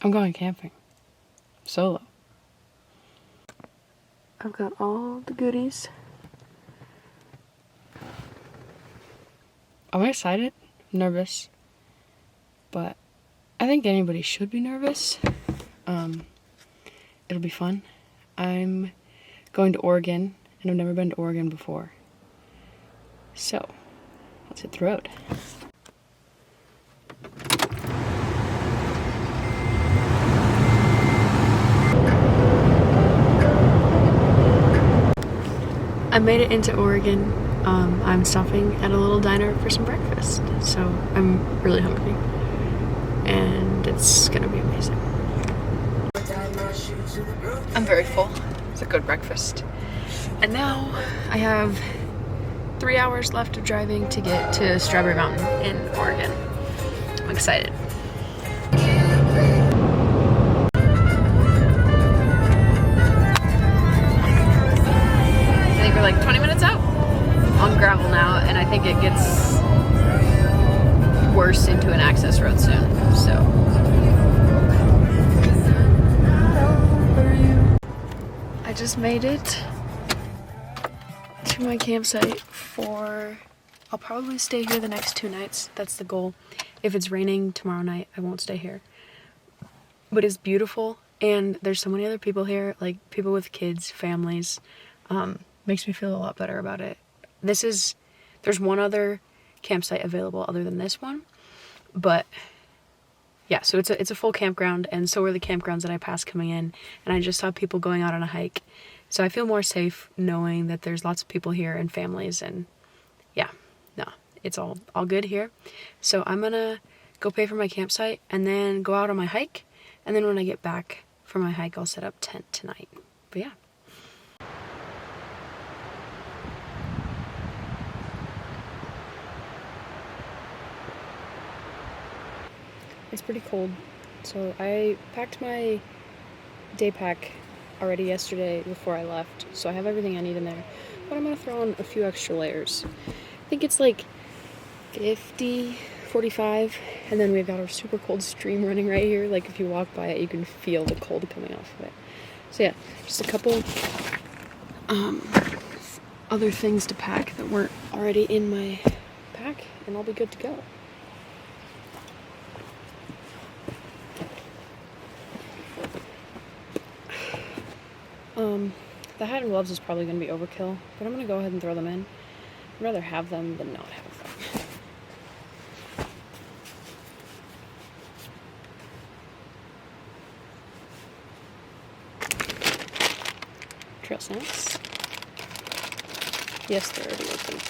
I'm going camping. Solo. I've got all the goodies. I'm excited, nervous, but I think anybody should be nervous. It'll be fun. I'm going to Oregon, and I've never been to Oregon before. So, let's hit the road. I made it into Oregon. I'm stopping at a little diner for some breakfast, so I'm really hungry, and it's gonna be amazing. I'm very full. It's a good breakfast. And now I have 3 hours left of driving to get to Strawberry Mountain in Oregon. I'm excited. I think we're like 20 minutes out on gravel now, and I think it gets worse into an access road soon, so. I just made it to my campsite I'll probably stay here the next 2 nights. That's the goal. If it's raining tomorrow night, I won't stay here. But it's beautiful, and there's so many other people here, like people with kids, families. Makes me feel a lot better about it. There's one other campsite available other than this one, but yeah, so it's a full campground, and so are the campgrounds that I passed coming in, and I just saw people going out on a hike. So I feel more safe knowing that there's lots of people here and families, and yeah, no, it's all good here. So I'm gonna go pay for my campsite and then go out on my hike, and then when I get back from my hike, I'll set up tent tonight. But yeah. It's pretty cold, so I packed my day pack already yesterday before I left, so I have everything I need in there, but I'm gonna throw on a few extra layers. I think it's like 50, 45, and then we've got a super cold stream running right here. Like if you walk by it, you can feel the cold coming off of it. So yeah, just a couple other things to pack that weren't already in my pack, and I'll be good to go. The hat and gloves is probably going to be overkill, but I'm going to go ahead and throw them in. I'd rather have them than not have them. Trail snacks. Yes, they're already open.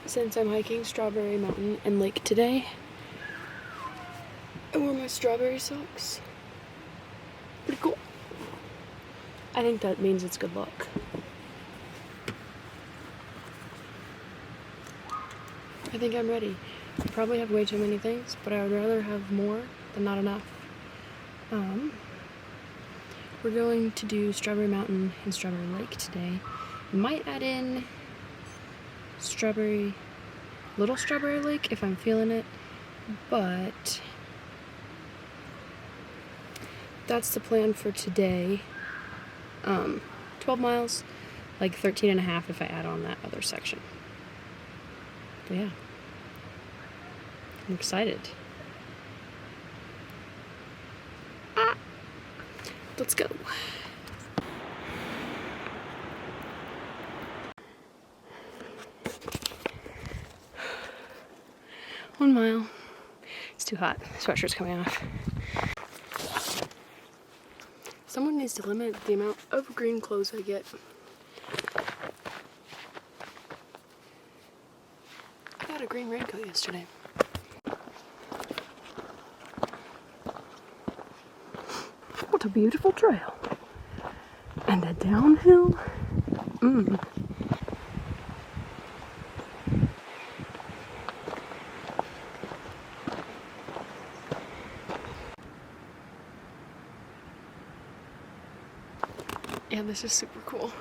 Since I'm hiking Strawberry Mountain and Lake today, I wore my strawberry socks. Pretty cool. I think that means it's good luck. I think I'm ready. I probably have way too many things, but I would rather have more than not enough. We're going to do Strawberry Mountain and Strawberry Lake today. Might add in Little Strawberry Lake if I'm feeling it, but that's the plan for today. 12 miles, like 13 and a half if I add on that other section. But yeah, I'm excited. Let's go. One mile. It's too hot. Sweatshirt's coming off. Someone needs to limit the amount of green clothes I get. I got a green raincoat yesterday. What a beautiful trail. And a downhill. Yeah, this is super cool.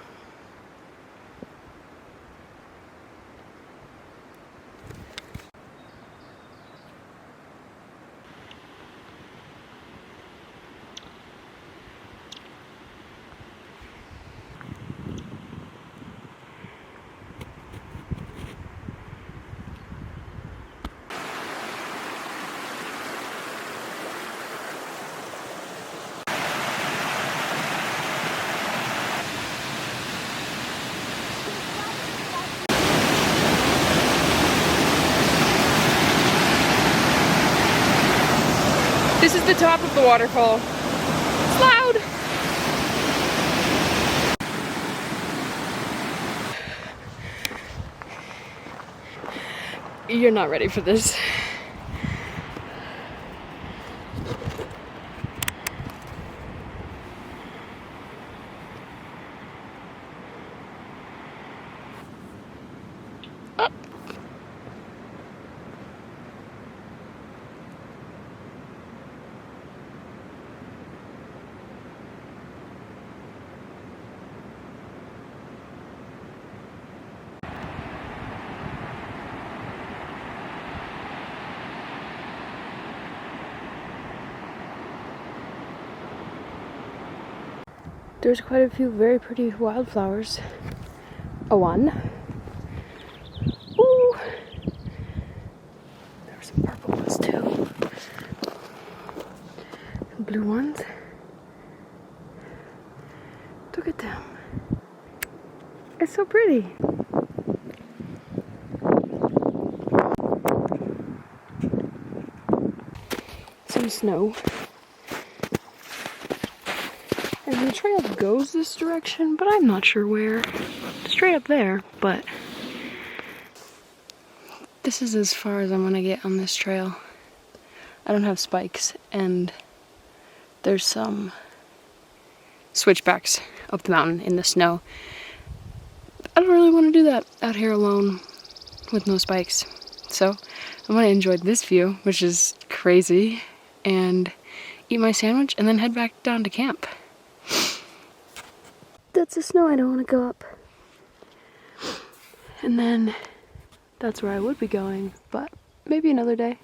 This is the top of the waterfall. It's loud. You're not ready for this. There's quite a few very pretty wildflowers. A one. Ooh. There were some purple ones too. And blue ones. Look at them. It's so pretty. Some snow. And the trail goes this direction, but I'm not sure where. Straight up there, but this is as far as I'm gonna get on this trail. I don't have spikes, and there's some switchbacks up the mountain in the snow. I don't really want to do that out here alone with no spikes. So I'm gonna enjoy this view, which is crazy, and eat my sandwich and then head back down to camp. That's the snow I don't want to go up. And then that's where I would be going, but maybe another day.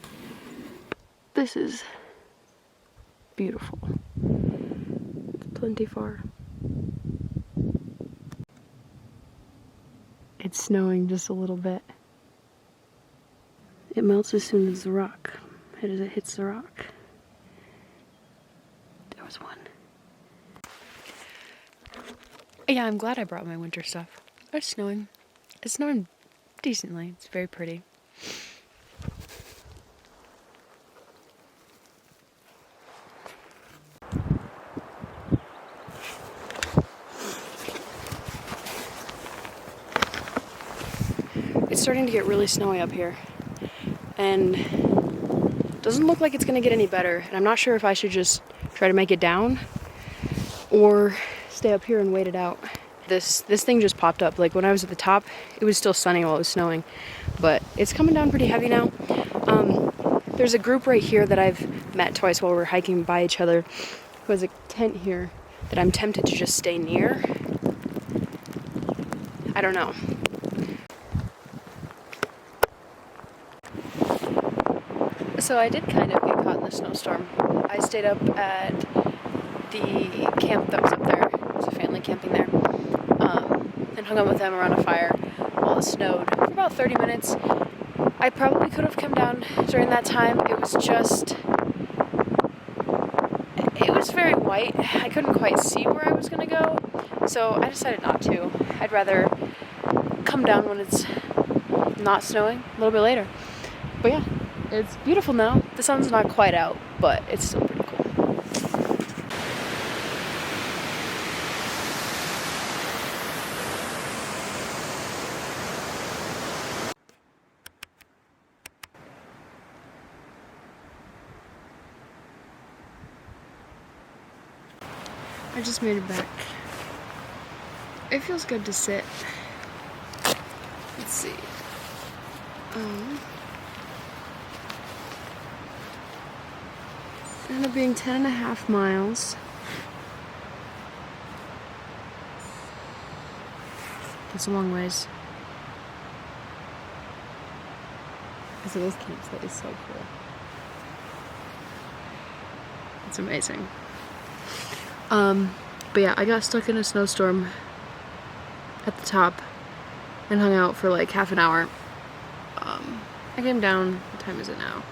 This is beautiful. It's plenty far. It's snowing just a little bit. It melts as soon as it hits the rock. There was one. Yeah, I'm glad I brought my winter stuff. It's snowing. It's snowing decently. It's very pretty. It's starting to get really snowy up here. And it doesn't look like it's gonna get any better. And I'm not sure if I should just try to make it down or stay up here and wait it out. This thing just popped up. Like when I was at the top, it was still sunny while it was snowing, but it's coming down pretty heavy now. There's a group right here that I've met twice while we're hiking by each other who has a tent here that I'm tempted to just stay near. I don't know. So I did kind of get caught in the snowstorm. I stayed up at the camp that was up there. It was a family camping there. And hung out with them around a fire while it snowed for about 30 minutes. I probably could have come down during that time. It was very white. I couldn't quite see where I was gonna go, so I decided not to. I'd rather come down when it's not snowing a little bit later. But yeah, it's beautiful now. The sun's not quite out, but it's still pretty cool. I just made it back. It feels good to sit. Let's see. It ended up being 10.5 miles. That's a long ways. So this campsite is so cool. It's amazing. But yeah, I got stuck in a snowstorm at the top and hung out for like half an hour. I came down, what time is it now?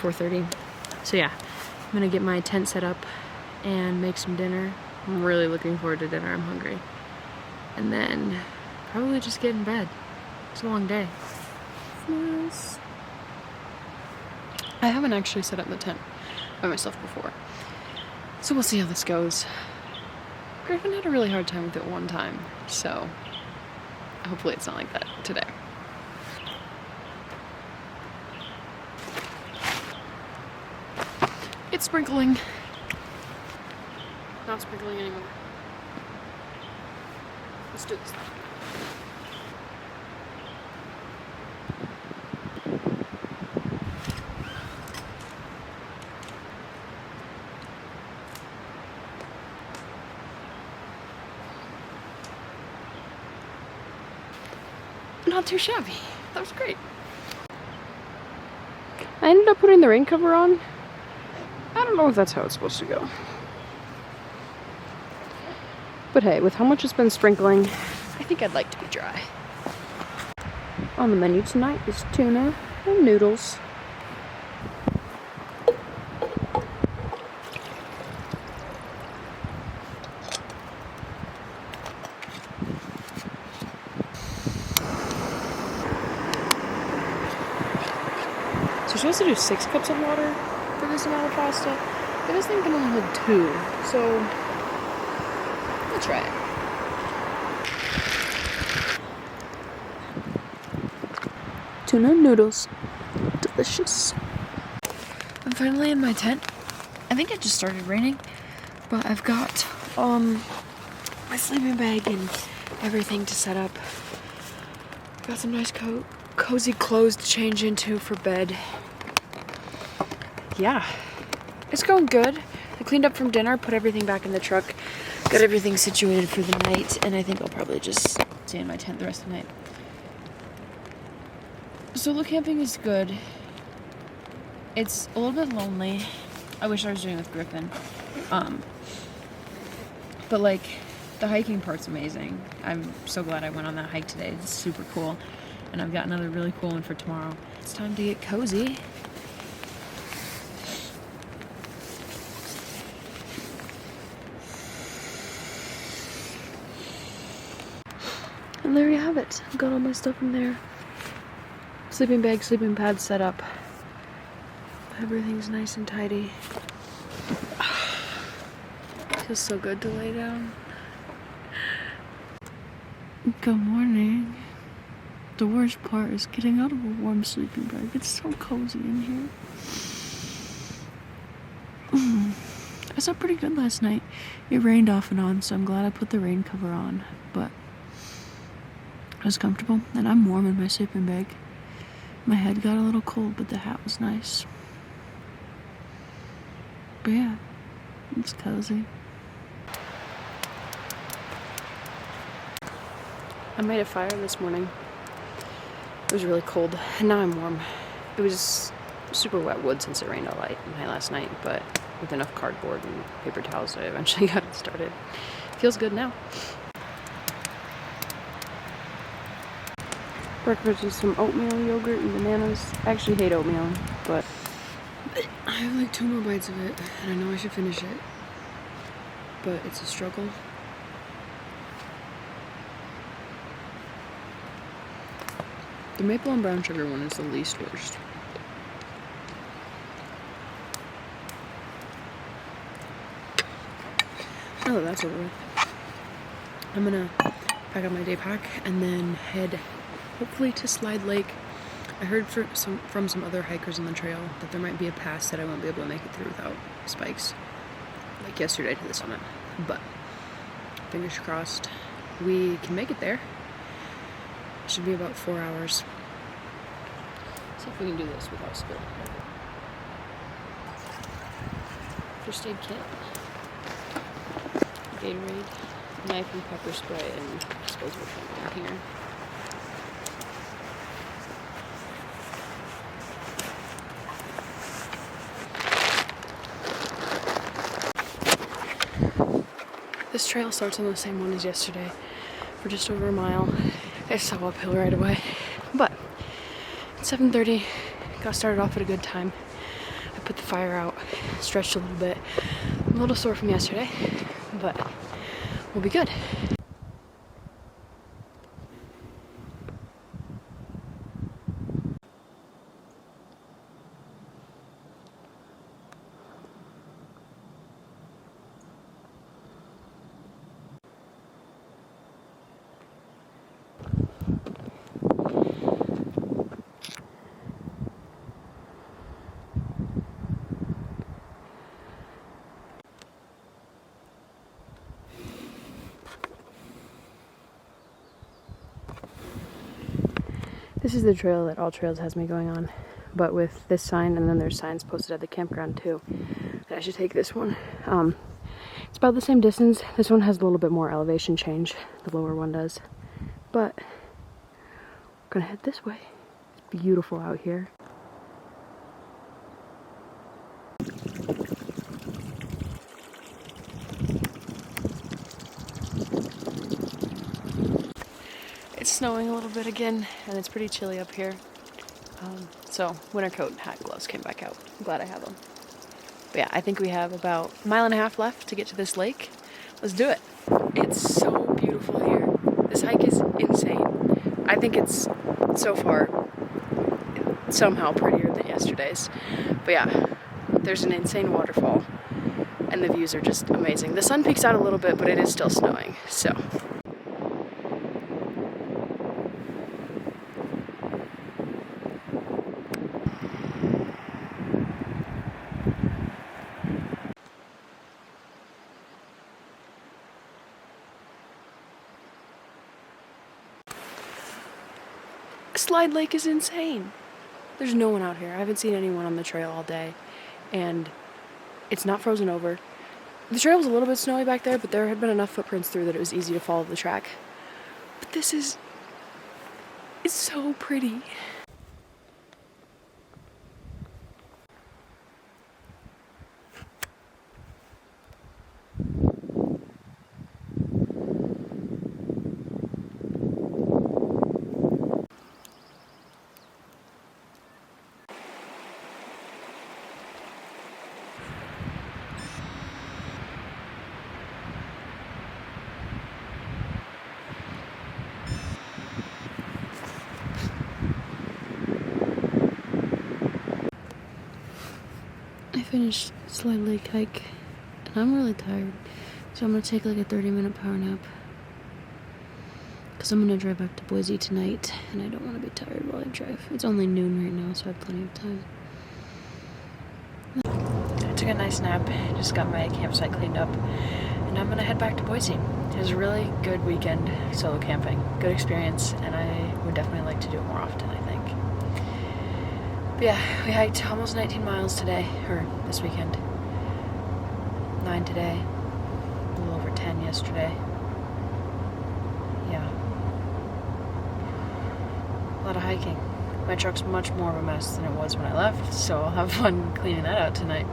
4:30. So yeah, I'm gonna get my tent set up and make some dinner. I'm really looking forward to dinner, I'm hungry. And then probably just get in bed. It's a long day. Nice. I haven't actually set up the tent by myself before, so we'll see how this goes. Griffin had a really hard time with it one time, so hopefully it's not like that today. It's sprinkling. Not sprinkling anymore. Let's do this. Not too shabby. That was great. I ended up putting the rain cover on. I don't know if that's how it's supposed to go. But hey, with how much it's been sprinkling, I think I'd like to be dry. On the menu tonight is tuna and noodles. So you're supposed to do 6 cups of water for this amount of pasta, but this thing can only hold 2, so we'll try it. Tuna noodles. Delicious. I'm finally in my tent. I think it just started raining, but I've got my sleeping bag and everything to set up. Got some nice cozy clothes to change into for bed. Yeah, it's going good. I cleaned up from dinner, put everything back in the truck, got everything situated for the night, and I think I'll probably just stay in my tent the rest of the night. Solo camping is good. It's a little bit lonely. I wish I was doing it with Griffin. But like, the hiking part's amazing. I'm so glad I went on that hike today. It's super cool. And I've got another really cool one for tomorrow. It's time to get cozy. And there you have it. I've got all my stuff in there. Sleeping bag, sleeping pad set up. Everything's nice and tidy. Feels so good to lay down. Good morning. The worst part is getting out of a warm sleeping bag. It's so cozy in here. I slept pretty good last night. It rained off and on, so I'm glad I put the rain cover on. But I was comfortable, and I'm warm in my sleeping bag. My head got a little cold, but the hat was nice. But yeah, it's cozy. I made a fire this morning. It was really cold, and now I'm warm. It was super wet wood since it rained all night last night, but with enough cardboard and paper towels, I eventually got it started. Feels good now. Breakfast is some oatmeal, yogurt, and bananas. I actually hate oatmeal, but I have like 2 more bites of it, and I know I should finish it, but it's a struggle. The maple and brown sugar one is the least worst. Now that that's over with, I'm gonna pack up my day pack and then head hopefully to Slide Lake. I heard from some other hikers on the trail that there might be a pass that I won't be able to make it through without spikes, like yesterday to the summit, but fingers crossed we can make it there. It should be about 4 hours. See if we can do this without spilling. First aid kit, Gatorade, knife and pepper spray, and disposable shampoo in here. This trail starts on the same one as yesterday for just over a mile. It's so uphill right away, but it's 7:30. Got started off at a good time. I put the fire out, stretched a little bit. I'm a little sore from yesterday, but we'll be good. This is the trail that All Trails has me going on, but with this sign, and then there's signs posted at the campground too, that I should take this one. It's about the same distance. This one has a little bit more elevation change, the lower one does, but I'm gonna head this way. It's beautiful out here. It's snowing a little bit again, and it's pretty chilly up here. So winter coat, hat, gloves came back out. I'm glad I have them. But yeah, I think we have about a mile and a half left to get to this lake. Let's do it. It's so beautiful here. This hike is insane. I think it's so far somehow prettier than yesterday's. But yeah, there's an insane waterfall, and the views are just amazing. The sun peeks out a little bit, but it is still snowing, so. Slide Lake is insane. There's no one out here. I haven't seen anyone on the trail all day, and it's not frozen over. The trail was a little bit snowy back there, but there had been enough footprints through that it was easy to follow the track. But this is, it's so pretty. I finished Slide Lake hike, and I'm really tired, so I'm gonna take like a 30-minute power nap, because I'm gonna drive back to Boise tonight, and I don't want to be tired while I drive. It's only noon right now, so I have plenty of time. I took a nice nap, just got my campsite cleaned up, and I'm gonna head back to Boise. It was a really good weekend solo camping, good experience, and I would definitely like to do it more often, I think. But yeah, we hiked almost 19 miles today, or this weekend. 9 today, a little over 10 yesterday. Yeah. A lot of hiking. My truck's much more of a mess than it was when I left, so I'll have fun cleaning that out tonight.